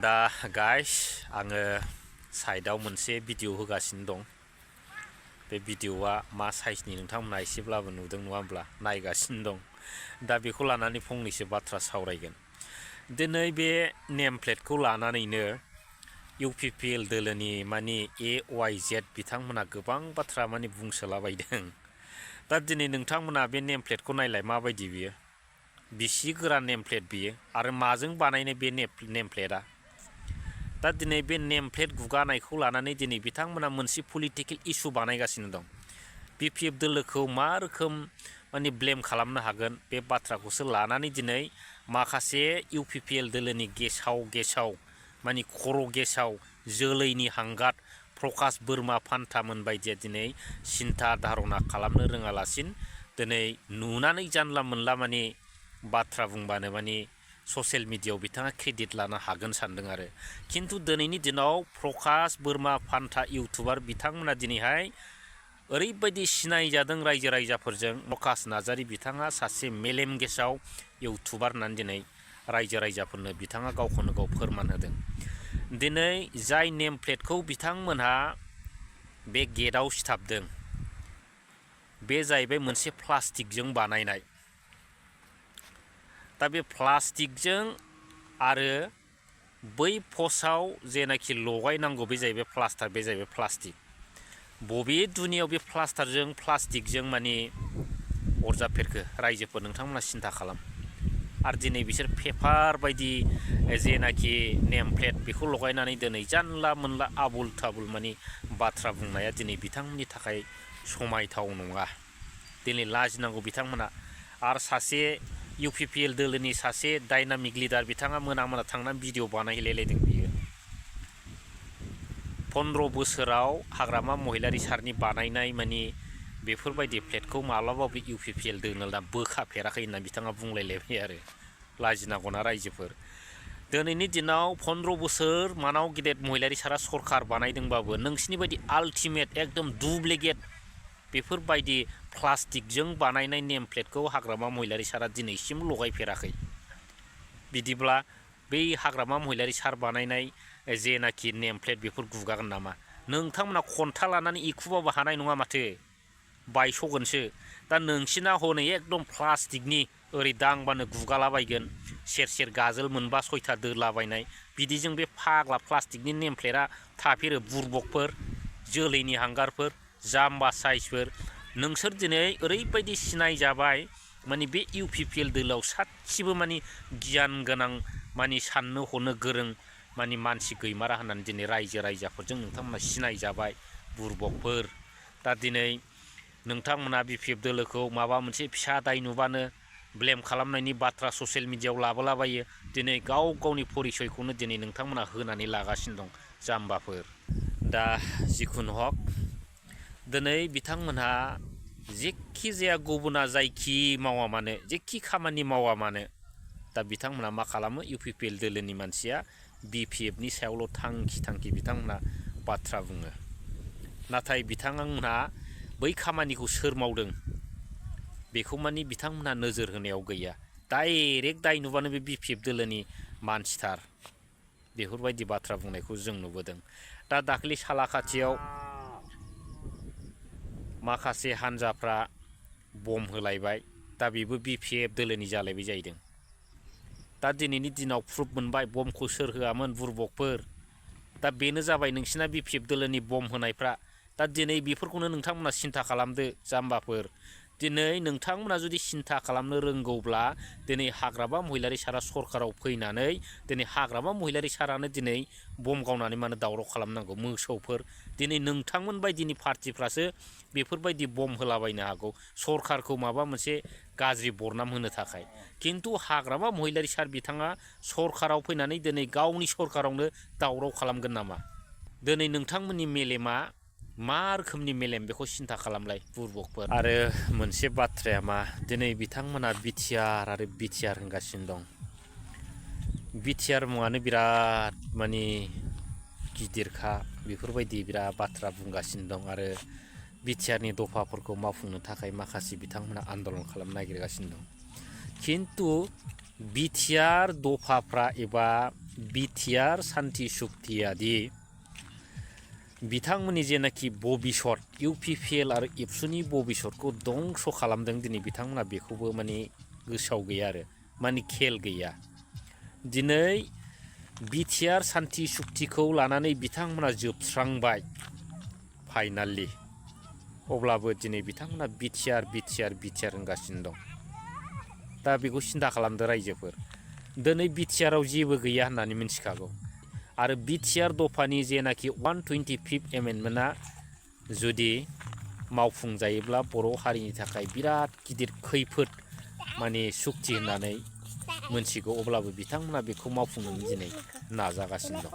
दा गाइस आङो साइडआव मोनसे भिडिअ होगासिनो दं। बे भिडिअआ मा साइजनि नोंथांमोना एसेब्लाबो नुदों नङा होमब्ला नायगासिनो दं। दा बेखौ लानानै फंनैसो बाथ्रा सावरायगोन। दिनै बे नेम प्लेटखौ लानानैनो इउपिपिएल दोलोनि माने AYZ बिथांमोना गोबां बाथ्रा माने बुंसोलाबायदों। दा दिनै नोंथांमोना बे नेम प्लेटखौ नायलाय माबायदि बियो, बिसि गोरा नेम प्लेट बियो आरो माजों बानायनाय बे नेम प्लेटआ। दा दिनै बे नेम प्लेट गुगानायखौ लानानै दिनै बिथांमोना मोनसे पलिटिकेल इस्यु बानायगासिनो दं। BPF दोलोखौ मा रोखोम माने ब्लेम खालामनो हागोन बे बाथ्राखौसो लानानै दिनै माखासे इउपिपिएल दोलोनि गेसाव माने खर' गेसाव जोलैनि हांगार प्रकाश बोरमा फान्थामोन बायदिया दिनै सिन्था धारना खालामनो रोङालासिनो दिनै नुनानै जानला मोनला माने बाथ्रा बुंबानो माने ससियेल मिडियायाव बिथाङा क्रेडिट लानो हागोन सानदों आरो। खिन्थु दिनैनि दिनाव प्रकाश बोरमा फान्था इउटुबार बिथांमोना दिनैहाय ओरैबायदि सिनायजादों रायजो राजाफोरजों। प्रकाश नार्जारी बिथाङा सासे मेलेम गेसाव इउटुबार होननानै दिनै रायजो राजाफोरनो बिथाङा गावखौनो गाव फोरमान होदों। दिनै जाय नेम प्लेटखौ बिथांमोनहा बे गेटआव सिथाबदों बे जाहैबाय मोनसे प्लास्टिकजों बानायनाय। दा बे प्लास्टिकजों आरो बै पस्टआव जेनाखि लगायनांगौ बे जाहैबाय प्लास्टार, बे जाहैबाय प्लास्टिक। बबे दुनियाव बे प्लास्टिकजों माने अरजाबफेरखो रायजोफोर नोंथांमोना सिन्था खालाम। आरो दिनै बिसोर पेपार बायदि जेनाखि नेम प्लेट बेखौ लगायनानै दिनै जानला मोनला आबुल थाबुल माने बाथ्रा बुंनाया दिनै बिथांमोननि थाखाय समायथाव नङा। दिनै लाजिनांगौ बिथांमोना। आरो सासे इउपिपिएल दोलोनि सासे डायनामिक लिडार बिथाङा मोना थांनानै भिडिअ बानायहैलायलायदों बियो। 15 बोसोराव हाग्रामा महिलारी सारनि बानायनाय माने बेफोरबायदि प्लेटखौ माब्लाबाबो इउपिपिएल दोलोआ बोखाफेराखै होनना बिथाङा बुंलायलायबाय आरो। लाजिनांगौना रायजोफोर। दिनैनि दिनाव 15 बोसोर मानाव गेदेर महिलारी सारा सरखार बानायदोंबाबो नोंसिनि बायदि आल्टिमेट एकदम डुप्लिकेट बेफोरबायदि प्लास्टिकजों बानायनाय नेम प्लेटखौ हाग्रामा महिलारी सारा दिनैसिम लगायफेराखै। बिदिब्ला बै हाग्रामा महिलारी सार बानायनाय जेनाखि नेम प्लेट बेफोर गुगागोन नामा? नोंथांमोना खन्था लानानै इखुबाबो हानाय नङा माथो, बायस'गोनसो। दा नोंसिना हनै एकदम प्लास्टिकनि ओरै दांबानो गुगालाबायगोन। सेर गाजोल मोनबा 6था दोलाबायनाय बिदिजों बे फाग्ला प्लास्टिकनि नेम प्लेटआ थाफेरो। बुरबकफोर, जोलैनि हांगारफोर, जाम्बा साइजफोर। नोंसोर दिनै ओरैबायदि सिनायजाबाय माने बे इउपिपिएल दोलोआव सासेबो माने गियान गोनां माने साननो हनो गोरों माने मानसि गैमारा होननानै दिनै रायजो राजाफोरजों नोंथांमोना सिनायजाबाय बुरबकफोर। दा दिनै नोंथांमोना BPF दोलोखौ माबा मोनसे फिसा दाय नुबानो ब्लेम खालामनायनि बाथ्रा ससियेल मिडियायाव लाबोलाबायो। दिनै गावनि परिचयखौनो दिनै नोंथांमोना होनानै लागासिनो दं जाम्बाफोर। दा जिखुनु हक दिनै बिथांमोनहा जेखि जाया गुबुना जायखि मावा मानो, जेखि खामानि मावा मानो, दा बिथांमोना मा खालामो? इउपिपिएल दोलोनि मानसिया BPFनि सायावल' थांखि बिथांमोना बाथ्रा बुङो। नाथाय बिथांमोनहा बै खामानिखौ सोर मावदों बेखौ माने बिथांमोनहा नोजोर होनायाव गैया। डाइरेक्ट दाय नुबानो बे BPF दोलोनि मानसिथार बेफोरबायदि बाथ्रा बुंनायखौ जों नुबोदों। दा दाख्लै सालाखाथियाव माखासे हान्जाफ्रा बम होलायबाय। दा बेबो BPF दोलोनि जालायबाय जाहैदों। दा दिनैनि दिनाव प्रुफ मोनबाय बमखौ सोर होआमोन, बुरबकफोर। दा बेनो जाबाय नोंसिना BPF दोलोनि बम होनायफ्रा। दा दिनै बेफोरखौनो नोंथांमोना सिन्था खालामदो जाम्बाफोर। दिनै नोंथांमोना जुदि सिन्था खालामनो रोंगौब्ला दिनै हाग्रामा महिलारी सारा सरखाराव फैनानै दिनै हाग्रामा महिलारी सारानो दिनै बम गावनानै मानो दावराव खालामनांगौ? मोसौफोर। दिनै नोंथांमोन बायदिनि पार्टिफ्रासो बेफोरबायदि बम होलाबायनो हागौ सरखारखौ माबा मोनसे गाज्रि बरनाम होनो थाखाय। खिन्थु हाग्रामा महिलारी सार बिथाङा सरखाराव फैनानै दिनै गावनि सरखारावनो दावराव खालामगोन नामा? दिनै नोंथांमोननि मेलेमा मा रोखोमनि मेलेम बेखौ सिन्था खालामलाय बुरबकफोर। आरो मोनसे बाथ्राया मा? दिनै बिथांमोना बिटिआर आरो बिटिआर होनगासिनो दं। बिटिआर मुङानो बिराद माने गिदिरखा, बेफोरबायदि बिराद बाथ्रा बुंगासिनो दं। आरो बिटिआरनि दफाफोरखौ मावफुंनो थाखाय माखासे बिथांमोना आन्दलन खालामनो नागिरगासिनो दं। खिन्थु बिटिआर दफाफ्रा एबा बिटिआर सान्ति सुक्तियादि बिथांमोननि जेनाखि भबिसत इउपिपिएल आरो एबसुनि भबिसतखौ दंस' खालामदों दिनै बिथांमोना बेखौबो माने गोसोआव गैया आरो माने खेल गैया। दिनै बिटिआर सान्ति सुक्तिखौ लानानै बिथांमोना जोबस्रांबाय फाइनालि, अब्लाबो दिनै बिथांमोना बिटिआर होनगासिनो दं। दा बेखौ सिन्था खालामदो रायजोफोर, दिनै बिटिआराव जेबो गैया होननानै मिन्थिखागौ आरो बिटिआर दफानि जेनाखि 125 एमेन्डमेन्टआ जुदि मावफुंजायोब्ला बर' हारिनि थाखाय बिराद गिदिर खैफोद माने सुक्ति होननानै मोनथिगौ, अब्लाबो बिथांमोना बेखौ मावफुंनो दिनै नाजागासिनो दं।